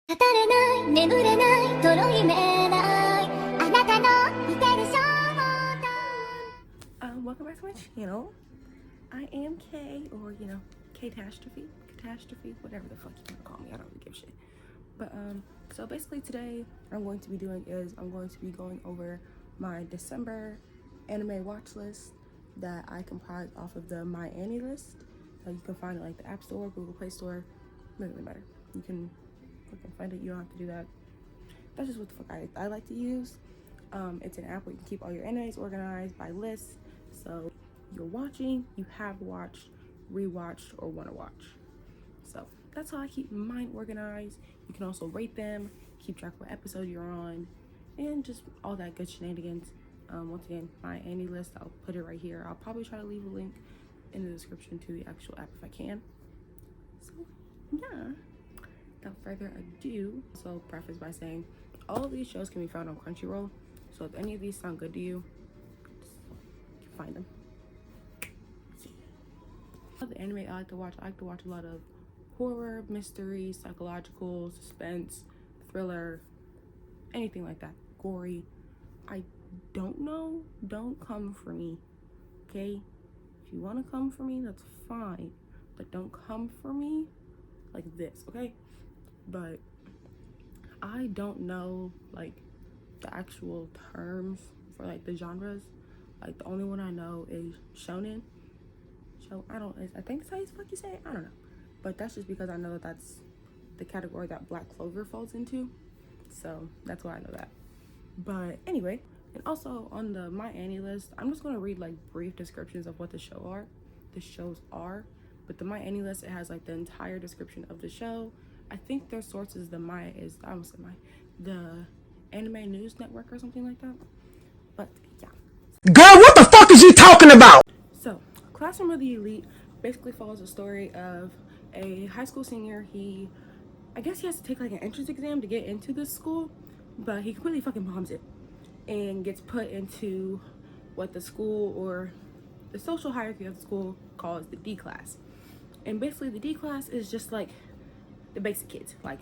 語れない眠れないとろいめないあなたの見てる衝動 Welcome back to my channel. I am Kay, or Catastrophe, whatever the fuck you want to call me. I don't really give a shit. But so basically today, what I'm going to be doing is I'm going to be going over my December anime watch list that I compiled off of the My Annie list. So you can find it like the App Store, Google Play Store. Doesn't really matter. You can find it. You don't have to do that. That's just what the fuck I like to use. It's an app where you can keep all your animes organized by lists. So you're watching, you have watched, rewatched, or want to watch. So that's how I keep mine organized. You can also rate them, keep track of what episode you're on, and just all that good shenanigans. Once again, my Annie list, I'll put it right here. I'll probably try to leave a link in the description to the actual app if I can. So yeah, without further ado, so preface by saying all of these shows can be found on Crunchyroll. So if any of these sound good to you, just find them. The anime I like to watch a lot of horror, mystery, psychological, suspense, thriller, anything like that. Gory. I don't know. Don't come for me. Okay? If you want to come for me, that's fine. But don't come for me like this, okay? But I don't know like the actual terms for like the genres. Like the only one I know is shonen. I think that's how you fucking say it. I don't know, but that's just because I know that that's the category that Black Clover falls into, so that's why I know that. But anyway, and also on the My Annie list, I'm just gonna read like brief descriptions of what the shows are. But the My Annie list, it has like the entire description of the show. I think their source is the Anime News Network or something like that. But yeah. Girl, what the fuck is you talking about? So, Classroom of the Elite basically follows the story of a high school senior. I guess he has to take like an entrance exam to get into this school, but he completely fucking bombs it and gets put into what the school or the social hierarchy of the school calls the D class. And basically the D class is just like the basic kids. Like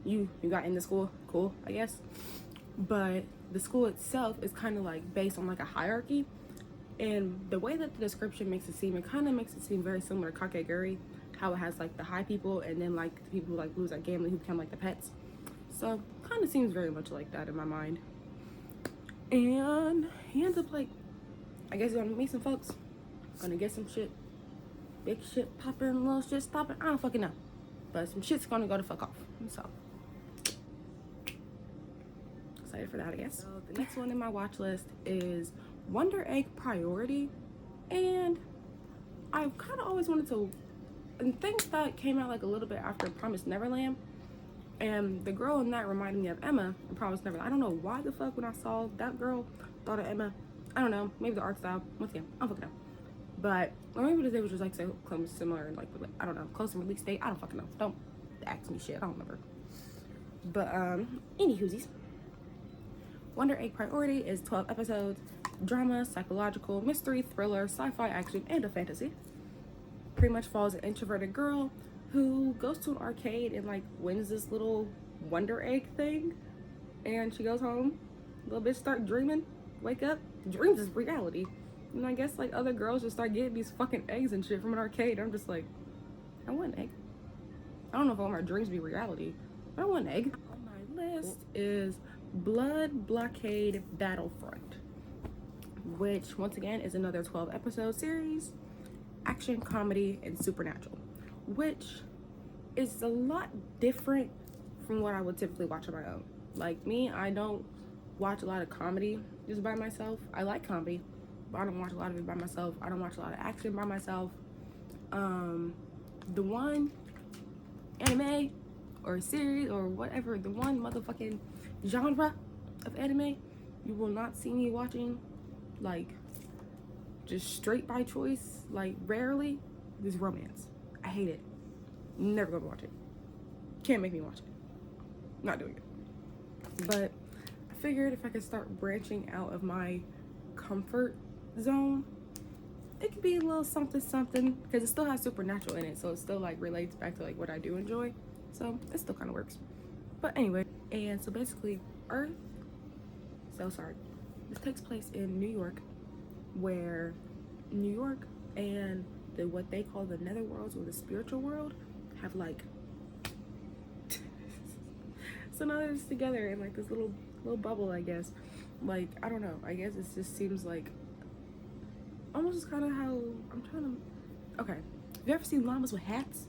you got into school, cool, I guess. But the school itself is kind of like based on like a hierarchy. And the way that the description makes it kind of makes it seem very similar to Kakegurui, how it has like the high people and then like the people who like lose at gambling who become like the pets. So kind of seems very much like that in my mind. And he ends up like, I guess he's gonna meet some folks, gonna get some shit, big shit popping, little shit stopping, I don't fucking know. But some shit's gonna go the fuck off. So excited for that, I guess. So the next one in my watch list is Wonder Egg Priority, and I kind of always wanted to, and think that came out like a little bit after Promised Neverland, and the girl in that reminded me of Emma in Promised Neverland. I don't know why the fuck when I saw that girl thought of Emma. I don't know, maybe the art style, once again, I don't fucking know. But or maybe they was just like so similar, like I don't know, close in release date, I don't fucking know. Don't ask me shit, I don't remember. But anywhoosies, Wonder Egg Priority is 12 episodes. Drama, psychological, mystery, thriller, sci-fi, action, and a fantasy. Pretty much follows an introverted girl who goes to an arcade and like wins this little Wonder Egg thing, and she goes home. Little bitch start dreaming, wake up, dreams is reality. And I guess like other girls just start getting these fucking eggs and shit from an arcade. I'm just like, I want an egg. I don't know if all my dreams be reality, but I want an egg. On my list is Blood Blockade Battlefront, which once again is another 12 episode series, action, comedy, and supernatural, which is a lot different from what I would typically watch on my own. Like me, I don't watch a lot of comedy just by myself. I like comedy, but I don't watch a lot of it by myself. I don't watch a lot of action by myself. The one anime or series or whatever, the one motherfucking genre of anime you will not see me watching like just straight by choice, like rarely, is romance. I hate it. Never gonna watch it. Can't make me watch it. Not doing it. But I figured if I could start branching out of my comfort zone, it could be a little something because it still has supernatural in it, so it still like relates back to like what I do enjoy. so it still kind of works. But anyway, and so basically Earth, so sorry, this takes place in New York, where New York and what they call the netherworlds or the spiritual world have like so now they're just together in like this little bubble, I guess. Like, I don't know, I guess it just seems like almost kind of how I'm trying to, okay, have you ever seen llamas with hats?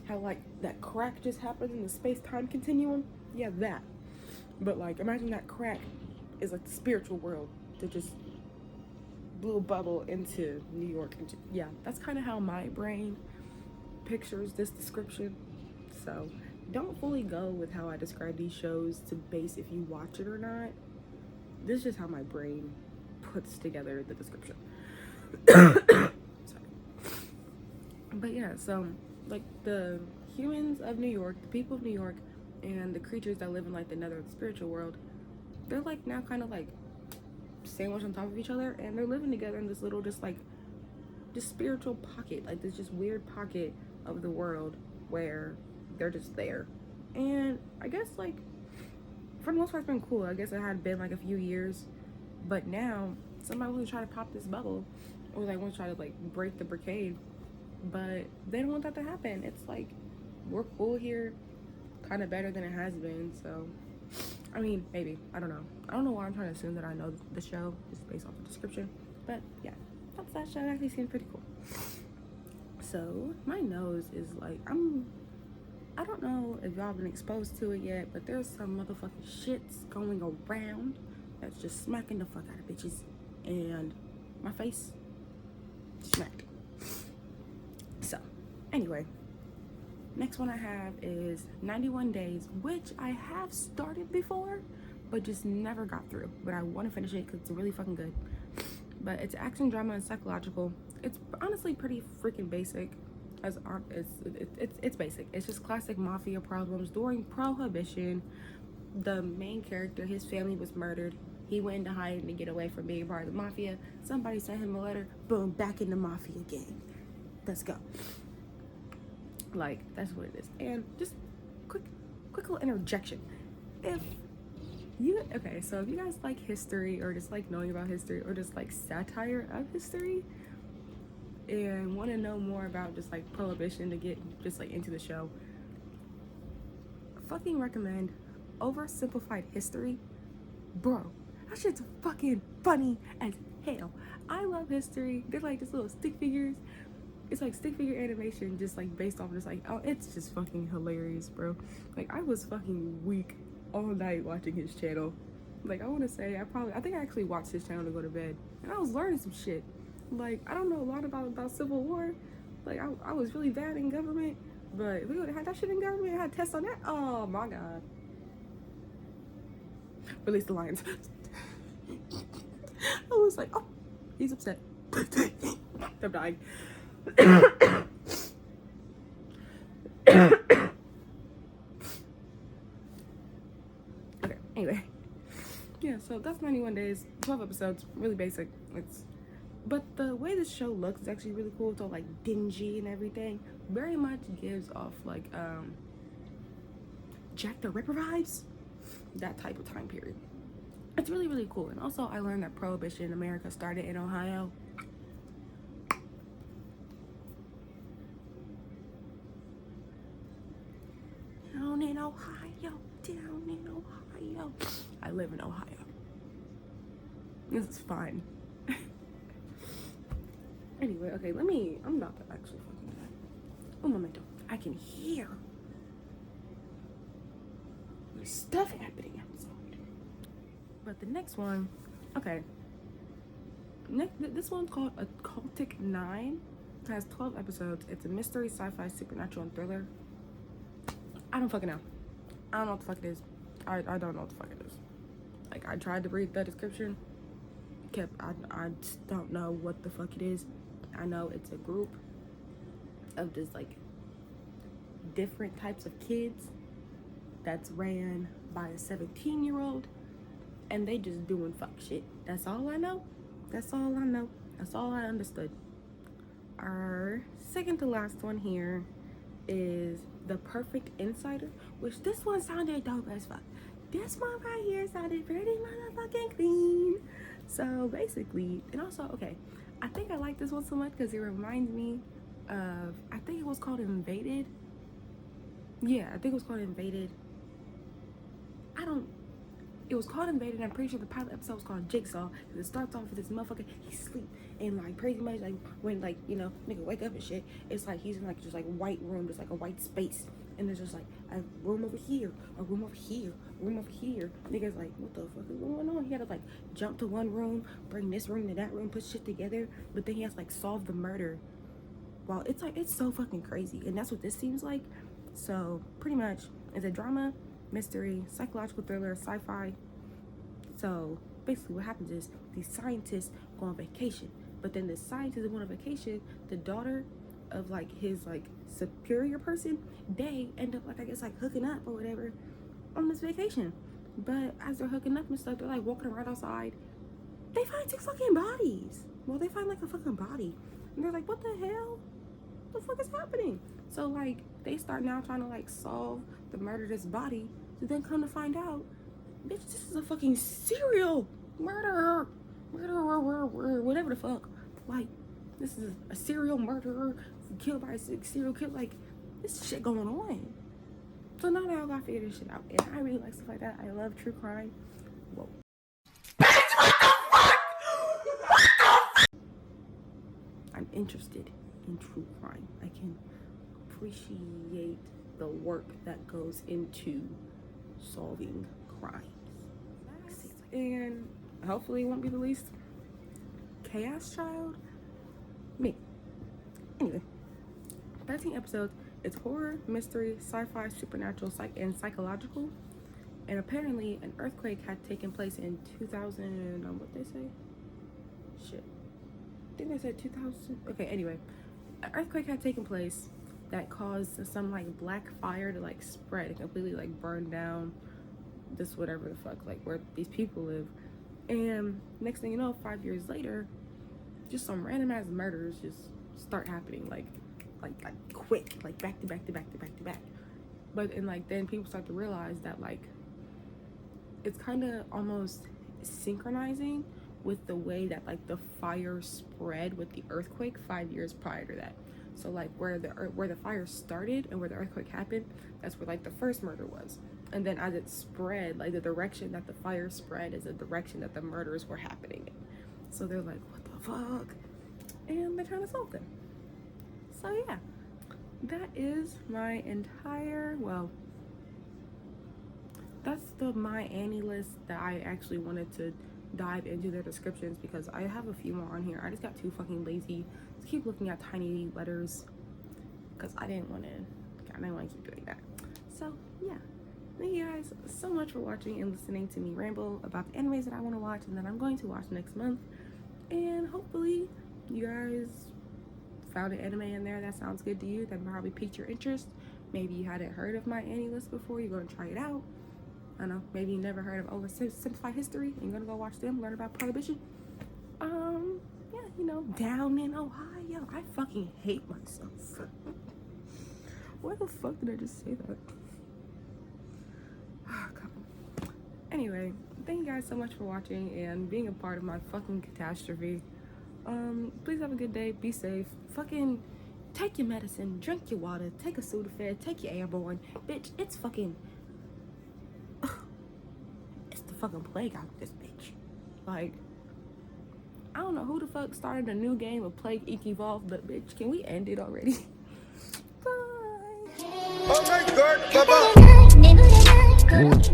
How like that crack just happens in the space-time continuum? Yeah, that. But like, imagine that crack is like the spiritual world that just blew a bubble into New York. And yeah, that's kind of how my brain pictures this description. So don't fully go with how I describe these shows to base if you watch it or not. This is just how my brain puts together the description. Sorry. But yeah, so like the humans of New York, the people of New York, and the creatures that live in like the nether spiritual world, they're like now kind of like sandwiched on top of each other, and they're living together in this little just spiritual pocket, like this just weird pocket of the world where they're just there. And I guess like for the most part it's been cool. I guess it had been like a few years, but now somebody wants to try to pop this bubble, or they want to try to like break the blockade, but they don't want that to happen. It's like, we're cool here, kind of better than it has been. So I mean, maybe, I don't know why I'm trying to assume that I know the show just based off the description, but yeah, that's that show. It actually seems pretty cool. So my nose is like, I don't know if y'all been exposed to it yet, but there's some motherfucking shits going around that's just smacking the fuck out of bitches, and my face smacked. So anyway, next one I have is 91 Days, which I have started before, but just never got through. But I want to finish it because it's really fucking good. But it's action, drama, and psychological. It's honestly pretty freaking basic. It's basic. It's just classic mafia problems during Prohibition. The main character, his family was murdered. He went into hiding to get away from being part of the mafia. Somebody sent him a letter. Boom, back in the mafia gang. Let's go. Like, that's what it is. And just quick little interjection. If you guys like history, or just like knowing about history, or just like satire of history, and want to know more about just like Prohibition to get just like into the show, fucking recommend Oversimplified History. Bro, that shit's fucking funny as hell. I love history. They're like just little stick figures. It's like stick figure animation, just like based off just like, oh, it's just fucking hilarious, bro. Like, I was fucking weak all night watching his channel. Like, I want to say I think I actually watched his channel to go to bed, and I was learning some shit. Like, I don't know a lot about Civil War. Like, I was really bad in government, but if we would have had that shit in government and had tests on that, oh my god. Release the lions. I was like, oh, he's upset. I'm dying. Okay, anyway. Yeah, so that's 91 Days, 12 episodes, really basic. But the way this show looks is actually really cool. It's all like dingy and everything. Very much gives off like Jack the Ripper vibes. That type of time period. It's really, really cool. And also I learned that Prohibition in America started in Ohio. Down in Ohio. I live in Ohio. This is fine. Anyway, okay, I'm about to actually fucking die. Oh, momento. I can hear there's stuff happening outside. But the next one, okay. This one's called Occultic 9. It has 12 episodes. It's a mystery, sci-fi, supernatural, and thriller. I don't fucking know. I don't know what the fuck it is. I don't know what the fuck it is. Like, I tried to read the description. I just don't know what the fuck it is. I know it's a group of just like different types of kids that's ran by a 17-year-old, and they just doing fuck shit. That's all I know. That's all I know. That's all I understood. Our second to last one here is The Perfect Insider, which this one sounded dope as fuck. This one right here sounded pretty motherfucking clean. So basically, and also, okay, I think I like this one so much because it reminds me of, I think it was called Invaded. Yeah, I think it was called Invaded. It was called Invaded. I'm pretty sure the pilot episode was called Jigsaw. Cause it starts off with this motherfucker, he's asleep, and like pretty much like when like, you know, nigga wake up and shit, it's like he's in like just like white room, just like a white space, and there's just like a room over here, a room over here, a room over here. Nigga's like, what the fuck is going on? He had to like jump to one room, bring this room to that room, put shit together, but then he has to like solve the murder. Wow, it's like, it's so fucking crazy, and that's what this seems like. So pretty much it's a drama, mystery, psychological thriller, sci-fi. So basically what happens is these scientists go on vacation, but then the scientists go on vacation, the daughter of like his like superior person, they end up like, I guess, like hooking up or whatever on this vacation. But as they're hooking up and stuff, they're like walking around outside, they find 6 fucking bodies. Well, they find like a fucking body, and they're like, what the hell? What the fuck is happening? So like they start now trying to like solve the murder of this body, to then come to find out, bitch, this is a fucking serial murderer, whatever the fuck. Like, this is a serial murderer killed by a serial killer. Like, this shit going on. So now I gotta figure this shit out, and I really like stuff like that. I love true crime. Whoa. I'm interested in true crime. I can appreciate the work that goes into solving crimes. And hopefully it won't be the least chaos child. Me. Anyway, 13 episodes. It's horror, mystery, sci-fi, supernatural, and psychological. And apparently an earthquake had taken place in 2000, what they say? Shit. I think they said 2000. Okay, anyway. An earthquake had taken place that caused some like black fire to like spread and completely like burn down this whatever the fuck, like where these people live. And next thing you know, 5 years later, just some random ass murders just start happening, like quick, like back to back to back to back to back. But and like then people start to realize that like it's kind of almost synchronizing with the way that like the fire spread with the earthquake 5 years prior to that. So like where the fire started and where the earthquake happened, that's where like the first murder was. And then as it spread, like the direction that the fire spread is the direction that the murders were happening in. So they're like, what the fuck? And they're trying to solve them. So yeah, that is my entire, well, that's the My Annie list that I actually wanted to dive into their descriptions, because I have a few more on here. I just got too fucking lazy to keep looking at tiny letters because I didn't want to keep doing that. So yeah, thank you guys so much for watching and listening to me ramble about the animes that I want to watch and that I'm going to watch next month. And hopefully you guys found an anime in there that sounds good to you, that probably piqued your interest. Maybe you hadn't heard of My Annie list before, you're going to try it out. I don't know, maybe you never heard of Oversimplified History and you're gonna go watch them, learn about prohibition. Yeah, you know, down in Ohio. I fucking hate myself. Why the fuck did I just say that? Oh, God. Anyway, thank you guys so much for watching and being a part of my fucking catastrophe. Please have a good day, be safe, fucking take your medicine, drink your water, take a Sudafed, take your airborne. Bitch, it's fucking, it's the fucking plague out this bitch. Like, I don't know who the fuck started a new game of Plague Inc. Evolved, but bitch, can we end it already? Bye. Oh my god, Baba!